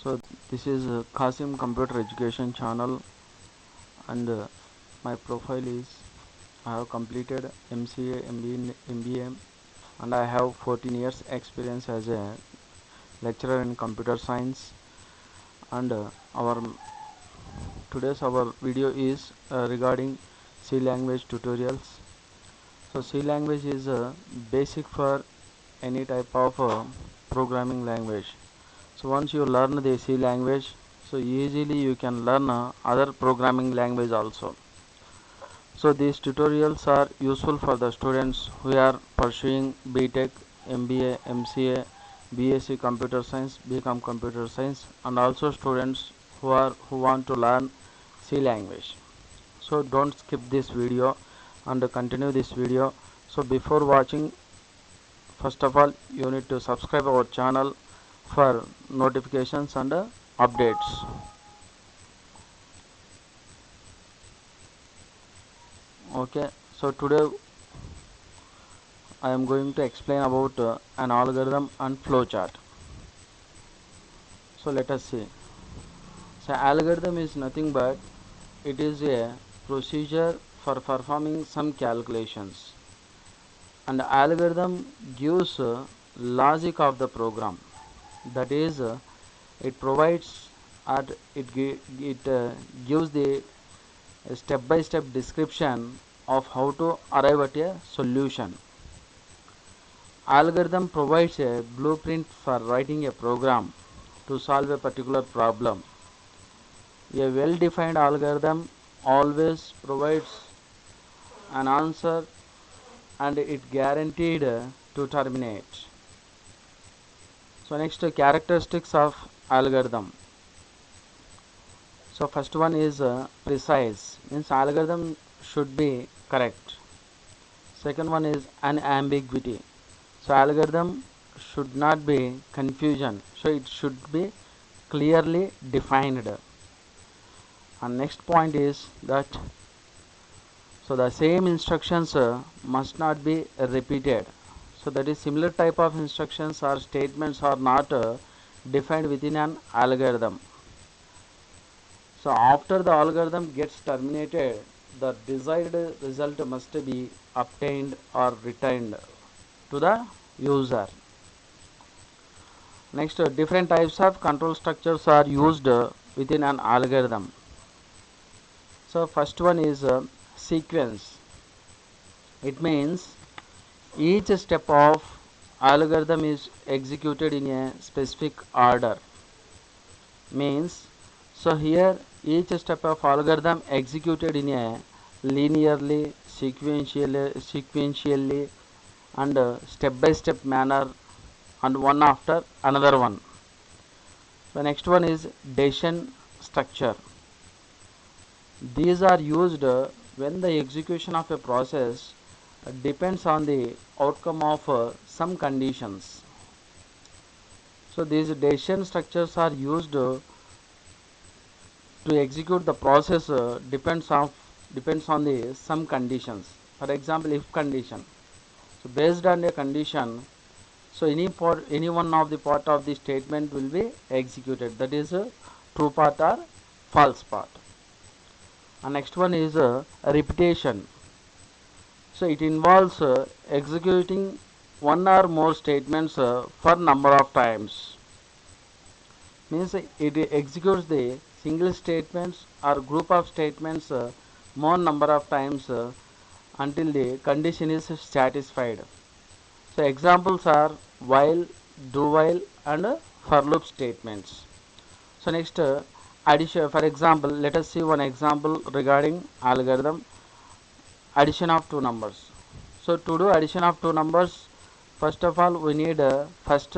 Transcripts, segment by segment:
So this is Qasim Computer Education channel, and my profile is I have completed MCA, MBA, and I have 14 years experience as a lecturer in computer science. And our today's our video is regarding C language tutorials. So C language is basic for any type of programming language. So once you learn the C language, so easily you can learn other programming language also. So these tutorials are useful for the students who are pursuing BTech, MBA, MCA, BSc Computer Science, BCom Computer Science, and also students who want to learn C language. So don't skip this video and continue this video. So before watching, first of all, you need to subscribe our channel for notifications and updates. Okay, so today I am going to explain about an algorithm and flowchart. So let us see. So algorithm is nothing but it is a procedure for performing some calculations, and algorithm gives logic of the program. That is, it provides and it gives the step-by-step description of how to arrive at a solution. Algorithm provides a blueprint for writing a program to solve a particular problem. A well-defined algorithm always provides an answer and it guaranteed to terminate. So next, characteristics of algorithm. So first one is precise, means algorithm should be correct. Second one is unambiguity. So algorithm should not be confusion. So it should be clearly defined. And next point is that so the same instructions must not be repeated. So that is similar type of instructions or statements are not defined within an algorithm. So after the algorithm gets terminated, the desired result must be obtained or returned to the user. Next, different types of control structures are used within an algorithm. So first one is sequence. It means each step of algorithm is executed in a specific order. Means, so here each step of algorithm executed in a linearly, sequentially, and step-by-step manner, and one after another one. The next one is decision structure. These are used when the execution of a process depends on the outcome of some conditions. So these decision structures are used to execute the process depends on the some conditions. For example, if condition. So based on a condition, so any one of the part of the statement will be executed. That is a true part or false part. And next one is a repetition. So it involves executing one or more statements for number of times. Means it executes the single statements or group of statements more number of times until the condition is satisfied. So examples are while, do while, and for loop statements. So next, addition. For example, let us see one example regarding algorithm addition of two numbers. So to do addition of two numbers, first of all we need first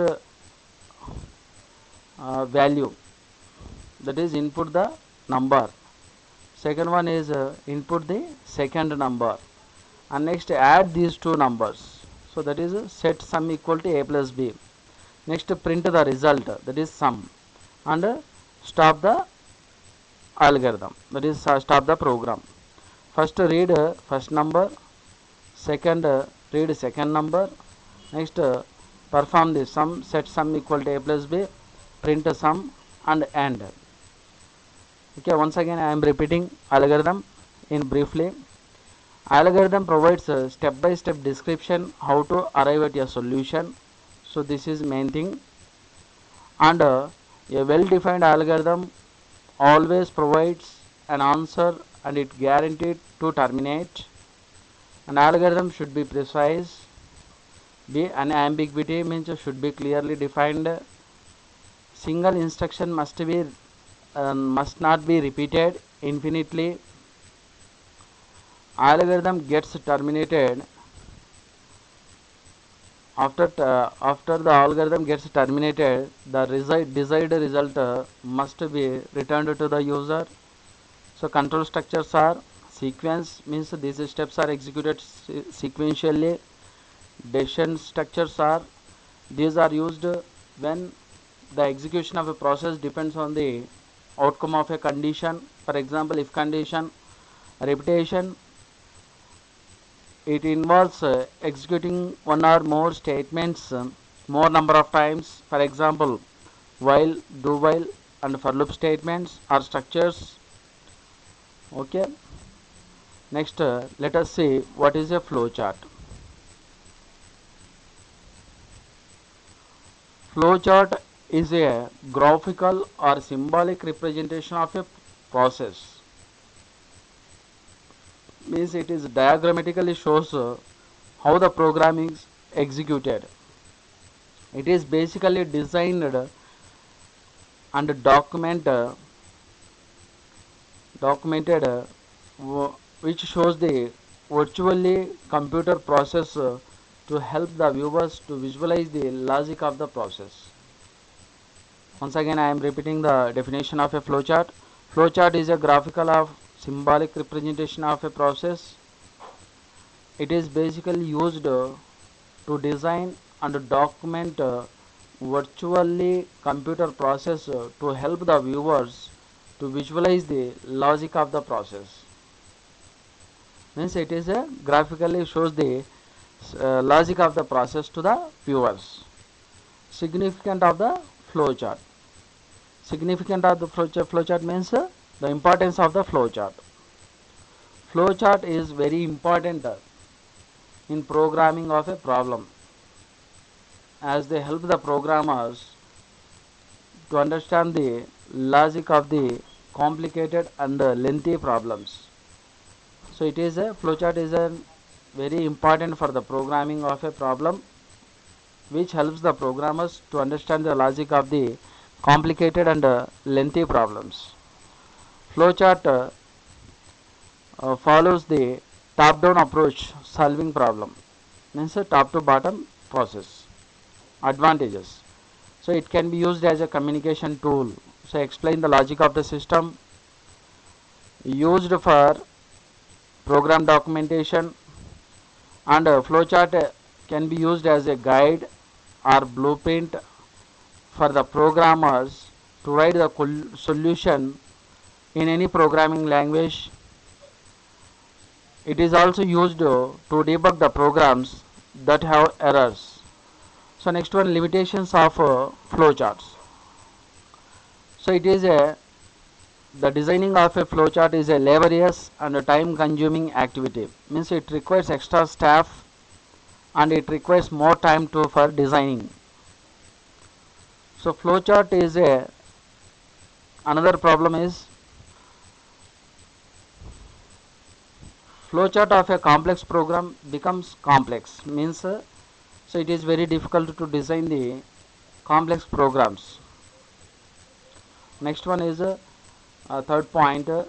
value, that is input the number. Second one is input the second number, and next add these two numbers. So that is set sum equal to a plus b. Next print the result, that is sum, and stop the algorithm, that is stop the program. First read first number, second read second number, next perform the sum, set sum equal to a plus b, print sum, and AND. Okay, once again I am repeating algorithm in briefly. Algorithm provides a step-by-step description how to arrive at a solution. So this is main thing. And a well-defined algorithm always provides an answer and it guaranteed to terminate. An algorithm should be precise, be an ambiguity means should be clearly defined. Single instruction must not be repeated infinitely. Algorithm gets terminated after the algorithm gets terminated. The desired result must be returned to the user. So control structures are sequence means these steps are executed sequentially. Decision structures are these are used when the execution of a process depends on the outcome of a condition. For example, if condition repetition, it involves executing one or more statements more number of times. For example, while, do while and for loop statements are structures. Okay. Next, let us see what is a flowchart. Flowchart is a graphical or symbolic representation of a process. Means it is diagrammatically shows how the program is executed. It is basically designed and documented which shows the virtually computer process to help the viewers to visualize the logic of the process. Once again I am repeating the definition of a flowchart. Flowchart is a graphical or symbolic representation of a process. It is basically used to design and document virtually computer process to help the viewers to visualize the logic of the process. Means it is a graphically shows the logic of the process to the viewers. Significant of the flowchart. Significant of the flowchart means the importance of the flowchart. Flowchart is very important in programming of a problem, as they help the programmers to understand the logic of the complicated and lengthy problems. So it is a flowchart is a very important for the programming of a problem, which helps the programmers to understand the logic of the complicated and lengthy problems. Flowchart follows the top-down approach solving problem, means a top to bottom process. Advantages. So it can be used as a communication tool. So explain the logic of the system. Used for program documentation, and flowchart can be used as a guide or blueprint for the programmers to write the solution in any programming language. It is also used to debug the programs that have errors. So next one, limitations of flowcharts. So it is a the designing of a flowchart is a laborious and a time consuming activity. Means it requires extra staff and it requires more time for designing. So flowchart is a another problem is flowchart of a complex program becomes complex, means so it is very difficult to design the complex programs. Next one is third point, a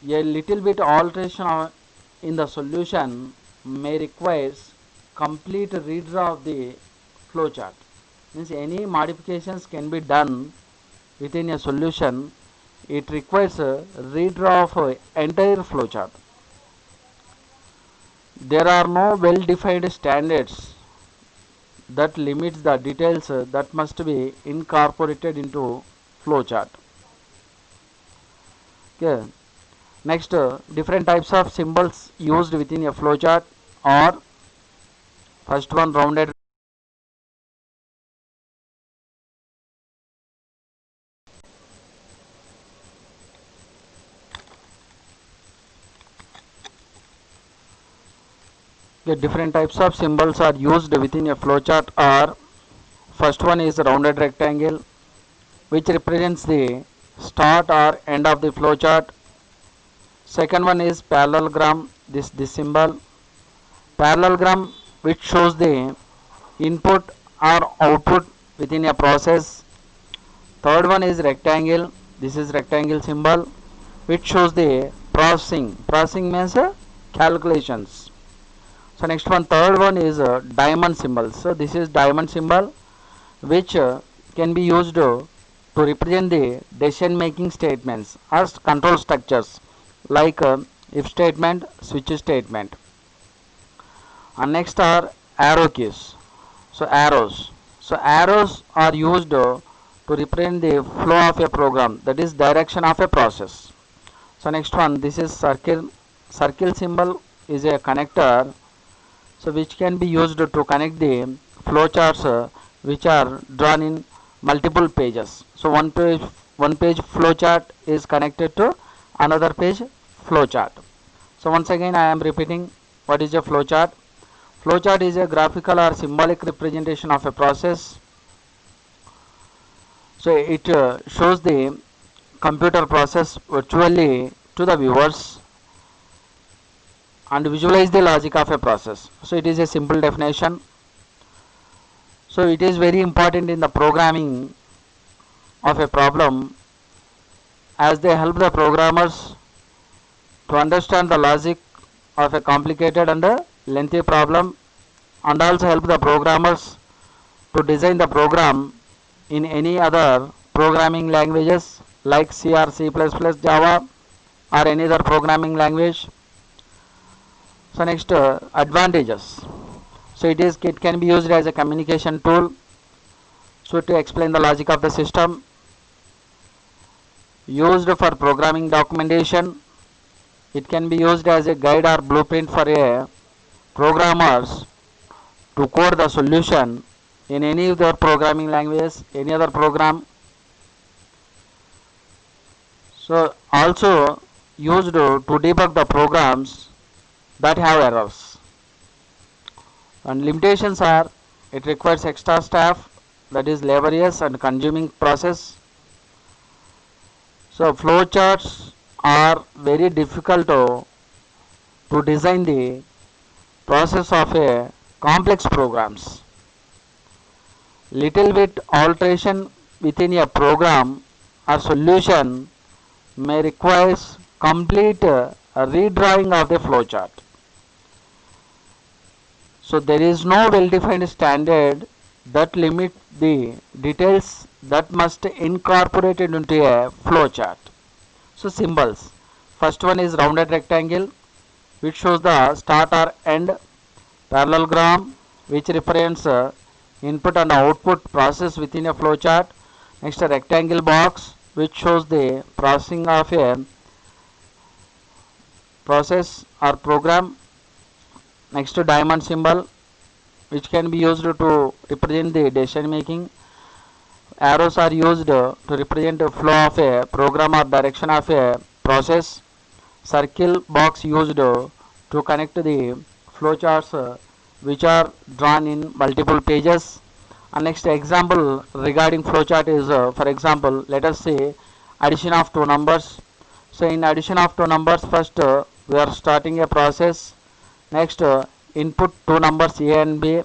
little bit alteration in the solution may require complete redraw of the flowchart. Means any modifications can be done within a solution. It requires a redraw of entire flowchart. There are no well-defined standards that limits the details that must be incorporated into flowchart. Okay. Next, different types of symbols used within a flowchart are first one rounded. The different types of symbols are used within a flowchart are: first one is rounded rectangle, which represents the start or end of the flowchart. Second one is parallelogram, this symbol. Parallelogram, which shows the input or output within a process. Third one is rectangle, this is rectangle symbol, which shows the processing. Processing means calculations. So next one, third one is diamond symbol. So this is diamond symbol, which can be used to represent the decision making statements or control structures like if statement, switch statement. And next are arrow keys. So arrows are used to represent the flow of a program, that is direction of a process. So next one, this is circle symbol is a connector, so which can be used to connect the flowcharts which are drawn in multiple pages. So one page flowchart is connected to another page flowchart. So once again I am repeating what is a flowchart. Flowchart is a graphical or symbolic representation of a process. So it shows the computer process virtually to the viewers and visualize the logic of a process. So it is a simple definition. So it is very important in the programming of a problem, as they help the programmers to understand the logic of a complicated and a lengthy problem, and also help the programmers to design the program in any other programming languages like C or C++, Java or any other programming language. So next, advantages. So it can be used as a communication tool, so to explain the logic of the system, used for programming documentation. It can be used as a guide or blueprint for a programmers to code the solution in any of their programming languages, any other program. So also used to debug the programs that have errors. And limitations are, it requires extra staff, that is laborious and consuming process. So flowcharts are very difficult to design the process of a complex programs. Little bit alteration within a program or solution may require complete redrawing of the flowchart. So there is no well-defined standard that limit the details that must incorporated into a flowchart. So symbols. First one is rounded rectangle, which shows the start or end. Parallelogram, which represents input and output process within a flowchart. Next, a rectangle box, which shows the processing of a process or program. Next, to diamond symbol, which can be used to represent the decision making. Arrows are used to represent the flow of a program or direction of a process. Circle box used to connect the flowcharts which are drawn in multiple pages. And next example regarding flowchart is, for example, let us say addition of two numbers. So in addition of two numbers, first we are starting a process. Next, input two numbers A and B.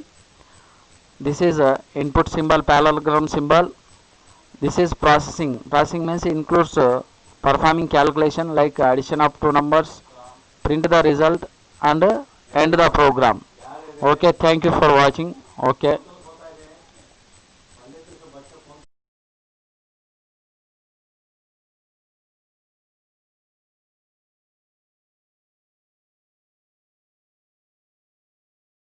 This is input symbol, parallelogram symbol. This is processing. Processing means includes performing calculation like addition of two numbers, print the result and end the program. Okay, thank you for watching. Okay.